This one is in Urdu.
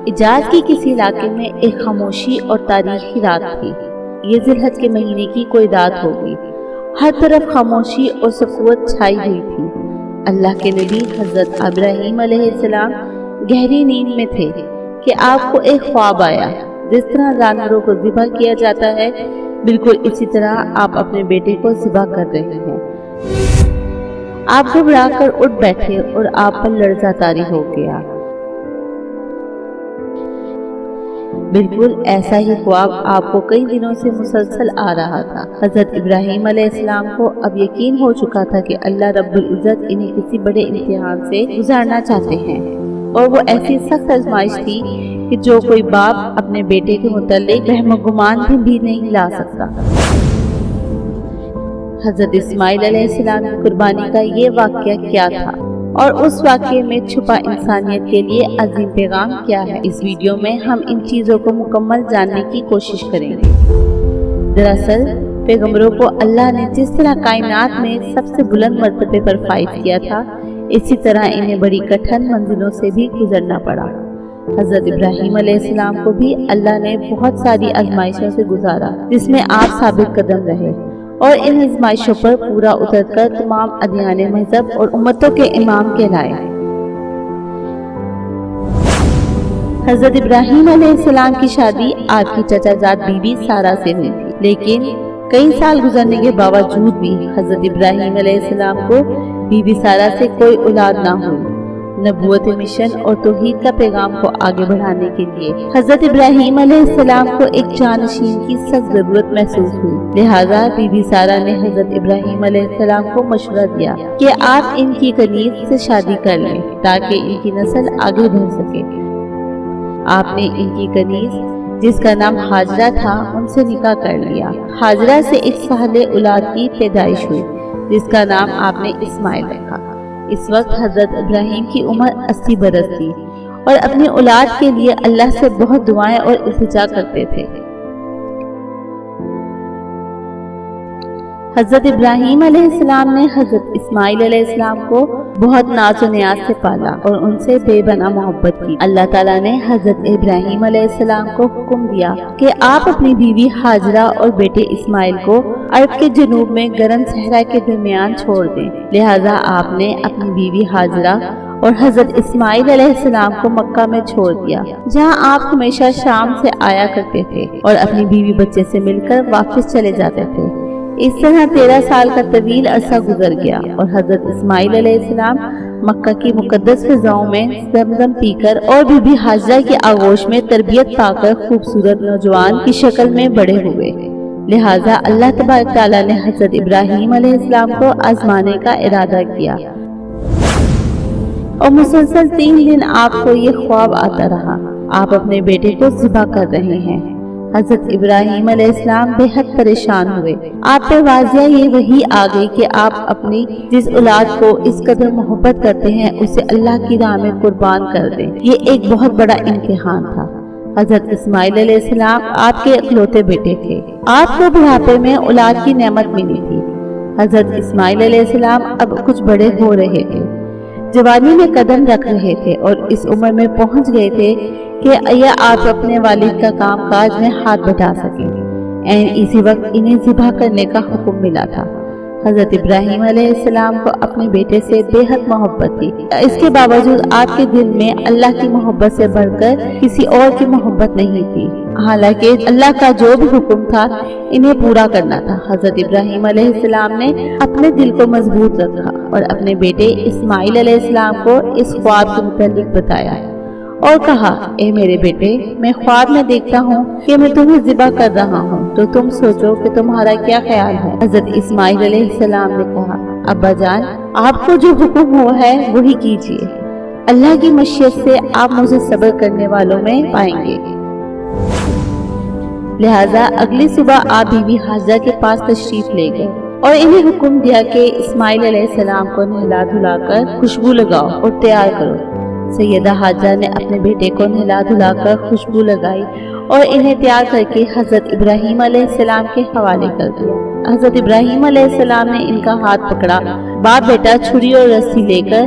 حجاز کی کسی علاقے میں ایک خاموشی اور تاریخی رات تھی۔ یہ ذی الحج کے مہینے کی کوئی رات ہوگی۔ ہر طرف خاموشی اور سکوت چھائی ہوئی تھی۔ اللہ کے نبی حضرت ابراہیم علیہ السلام گہری نیند میں تھے کہ آپ کو ایک خواب آیا۔ جس طرح جانوروں کو ذبح کیا جاتا ہے، بالکل اسی طرح آپ اپنے بیٹے کو ذبح کر رہے ہیں۔ آپ گھبرا کر اٹھ بیٹھے اور آپ پر لرزہ طاری ہو گیا۔ بالکل ایسا ہی خواب آپ کو کئی دنوں سے مسلسل آ رہا تھا۔ حضرت ابراہیم علیہ السلام کو اب یقین ہو چکا تھا کہ اللہ رب العزت انہیں کسی بڑے امتحان سے گزارنا چاہتے ہیں، اور وہ ایسی سخت آزمائش تھی کہ جو کوئی باپ اپنے بیٹے کے متعلق وہم و گمان بھی نہیں لا سکتا۔ حضرت اسماعیل علیہ السلام کی قربانی کا یہ واقعہ کیا تھا، اور اس واقعے میں چھپا انسانیت کے لیے عظیم پیغام کیا ہے؟ اس ویڈیو میں ہم ان چیزوں کو مکمل جاننے کی کوشش کریں گے۔ دراصل پیغمبروں کو اللہ نے جس طرح کائنات میں سب سے بلند مرتبے پر فائز کیا تھا، اسی طرح انہیں بڑی کٹھن منزلوں سے بھی گزرنا پڑا۔ حضرت ابراہیم علیہ السلام کو بھی اللہ نے بہت ساری آزمائشوں سے گزارا، جس میں آپ ثابت قدم رہے اور ان آزمائشوں پر پورا اتر کر تمام ادیان مذہب اور امتوں کے امام کہلائے۔ حضرت ابراہیم علیہ السلام کی شادی آپ کی چچا زاد بی بی سارہ سے ہوئی تھی، لیکن کئی سال گزرنے کے باوجود بھی حضرت ابراہیم علیہ السلام کو بی بی سارہ سے کوئی اولاد نہ ہوئی۔ نبوت مشن اور توحید کا پیغام کو آگے بڑھانے کے لیے حضرت ابراہیم علیہ السلام کو ایک جانشین کی سخت ضرورت محسوس ہوئی، لہٰذا بی بی سارہ نے حضرت ابراہیم علیہ السلام کو مشورہ دیا کہ آپ ان کی کنیز سے شادی کر لیں تاکہ ان کی نسل آگے بڑھ سکے۔ آپ نے ان کی کنیز، جس کا نام ہاجرہ تھا، ان سے نکاح کر لیا۔ ہاجرہ سے ایک صالح اولاد کی پیدائش ہوئی، جس کا نام آپ نے اسماعیل رکھا۔ اس وقت حضرت ابراہیم کی عمر 80 برس تھی اور اپنی اولاد کے لیے اللہ سے بہت دعائیں اور التجا کرتے تھے۔ حضرت ابراہیم علیہ السلام نے حضرت اسماعیل علیہ السلام کو بہت ناز و نیاز سے پالا اور ان سے بے پناہ محبت کی۔ اللہ تعالیٰ نے حضرت ابراہیم علیہ السلام کو حکم دیا کہ آپ اپنی بیوی ہاجرہ اور بیٹے اسماعیل کو عرب کے جنوب میں گرم صحرا کے درمیان چھوڑ دیں، لہٰذا آپ نے اپنی بیوی ہاجرہ اور حضرت اسماعیل علیہ السلام کو مکہ میں چھوڑ دیا، جہاں آپ ہمیشہ شام سے آیا کرتے تھے اور اپنی بیوی بچے سے مل کر واپس چلے جاتے تھے۔ اس طرح 13 سال کا طویل عرصہ گزر گیا اور حضرت اسماعیل علیہ السلام مکہ کی مقدس فضاؤں میں زمزم پی کر اور بی بی ہاجرہ کی آغوش میں تربیت پا کر خوبصورت نوجوان کی شکل میں بڑے ہوئے۔ لہٰذا اللہ تبارک تعالیٰ نے حضرت ابراہیم علیہ السلام کو آزمانے کا ارادہ کیا، اور مسلسل 3 دن آپ کو یہ خواب آتا رہا، آپ اپنے بیٹے کو ذبح کر رہے ہیں۔ حضرت ابراہیم علیہ السلام بے حد پریشان ہوئے۔ آپ پہ واضح یہ وحی آ گئی کہ آپ اپنی جس اولاد کو اس قدر محبت کرتے ہیں اسے اللہ کی راہ میں قربان کر دیں۔ یہ ایک بہت بڑا امتحان تھا۔ حضرت اسماعیل علیہ السلام آپ کے اکلوتے بیٹے تھے۔ آپ کو بڑھاپے میں اولاد کی نعمت ملی تھی۔ حضرت اسماعیل علیہ السلام اب کچھ بڑے ہو رہے تھے، جوانی میں قدم رکھ رہے تھے اور اس عمر میں پہنچ گئے تھے کہ یہ آپ اپنے والد کا کام کاج میں ہاتھ بٹا سکیں۔ اسی وقت انہیں ذبح کرنے کا حکم ملا تھا۔ حضرت ابراہیم علیہ السلام کو اپنے بیٹے سے بے حد محبت تھی، اس کے باوجود آپ کے دل میں اللہ کی محبت سے بڑھ کر کسی اور کی محبت نہیں تھی، حالانکہ اللہ کا جو بھی حکم تھا انہیں پورا کرنا تھا۔ حضرت ابراہیم علیہ السلام نے اپنے دل کو مضبوط رکھا اور اپنے بیٹے اسماعیل علیہ السلام کو اس خواب کے متعلق بتایا اور کہا، اے میرے بیٹے، میں خواب میں دیکھتا ہوں کہ میں تمہیں ذبح کر رہا ہوں، تو تم سوچو کہ تمہارا کیا خیال ہے؟ حضرت اسماعیل علیہ السلام نے کہا، ابا جان، آپ کو جو حکم ہوا ہے وہی کیجیے، اللہ کی مشیت سے آپ مجھے صبر کرنے والوں میں پائیں گے۔ لہٰذا اگلی صبح آپ بی بی ہاجرہ کے پاس تشریف لے گئے اور انہیں حکم دیا کہ اسماعیل علیہ السلام کو نہلا دھلا کر خوشبو لگاؤ اور تیار کرو۔ سیدہ ہاجرہ نے اپنے بیٹے کو نہلا دھلا کر خوشبو لگائی اور انہیں تیار کر کے حضرت ابراہیم علیہ السلام کے حوالے کر دیا۔ حضرت ابراہیم علیہ السلام نے ان کا ہاتھ پکڑا۔ باپ بیٹا چھری اور رسی لے کر